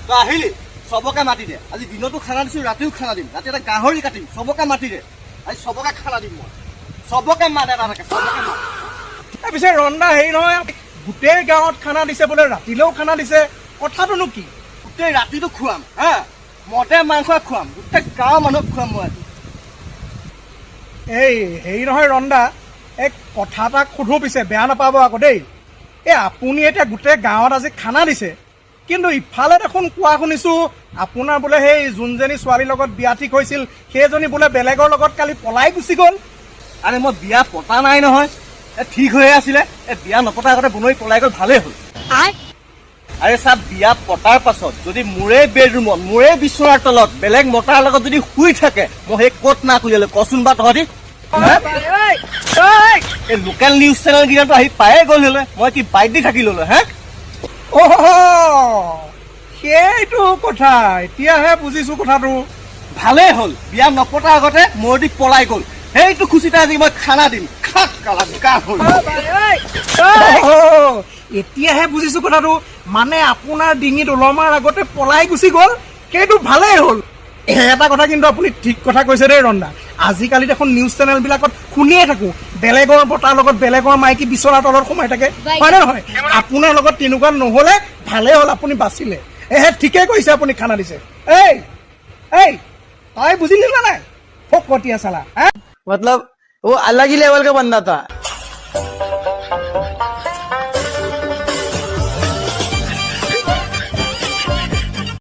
তই আহিলি চবকে মাতি দে আজি দিনতো খানা দিছো ৰাতিও খানা দিম ৰাতি এটা গাহৰি কাটিম চবকে মাতি দে আজি চবকে খানা দিম মই চবকে মাত এটা থাকে চবকে মাত পিছে ৰন্দা হেৰি নহয় গোটেই গাঁৱত খানা দিছে বোলে ৰাতিলেও খানা দিছে কথাটোনো কি গোটেই ৰাতিটো খুৱাম হা মতে মাংস খুৱাম গোটেই গাঁৱৰ মানুহক খুৱাম মই আজি এই হেৰি নহয় ৰন্দা এক কথা এটা সোধো পিছে বেয়া নাপাব আকৌ দেই আপুনি এতিয়া গোটেই গাঁৱত আজি খানা দিছে কিন্তু ইফালে দেখোন কোৱা শুনিছোঁ আপোনাৰ বোলে সেই যোনজনী ছোৱালীৰ লগত বিয়া ঠিক হৈছিল সেইজনী বোলে বেলেগৰ লগত কালি পলাই গুচি গ'ল আৰে মই বিয়া পতা নাই নহয় ঠিক হৈয়ে আছিলে বিয়া নপতাৰ আগতে বনৰী পলাই গ'ল ভালেই হ'ল আৰে চাব বিয়া পতাৰ পাছত যদি মোৰে বেডৰুমত মোৰে বিচনাৰ তলত বেলেগ মতাৰ লগত যদি শুই থাকে মই সেই ক'ত না খুলিলে কচোন বা তহঁতি এই লোকেল নিউজ চেনেল কেইটাতো আহি পায়ে গ'ল হ'লে মই কি বাইক দি থাকি ল'লো হে সেইটো কথা এতিয়াহে বুজিছোঁ কথাটো ভালেই হ'ল বিয়া নপতাৰ আগতে মোৰ দি পলাই গ'ল সেইটো খুচিতে আজি মই খানা দিম খাক কালা গাহৰি এতিয়াহে বুজিছোঁ কথাটো মানে আপোনাৰ ডিঙিত ওলমাৰ আগতে পলাই গুচি গ'ল সেইটো ভালেই হ'ল এটা কথা কিন্তু আপুনি ঠিক কথা কৈছে দেই ৰন্দা আজিকালি দেখোন নিউজ চেনেলবিলাকত শুনিয়ে থাকোঁ বেলেগৰ বতাৰ লগত বেলেগৰ মাইকী বিচনাৰ তলত সোমাই থাকে হয় নে নহয় আপোনাৰ লগত তেনেকুৱা নহ'লে ভালেই হ'ল আপুনি বাচিলে ঠিকে কৈছে আপুনি খানা দিছে এই তই বুজিলি নে নাই ফকতীয়া চালা मतलब वो अलग ही लेवल का बंदा था।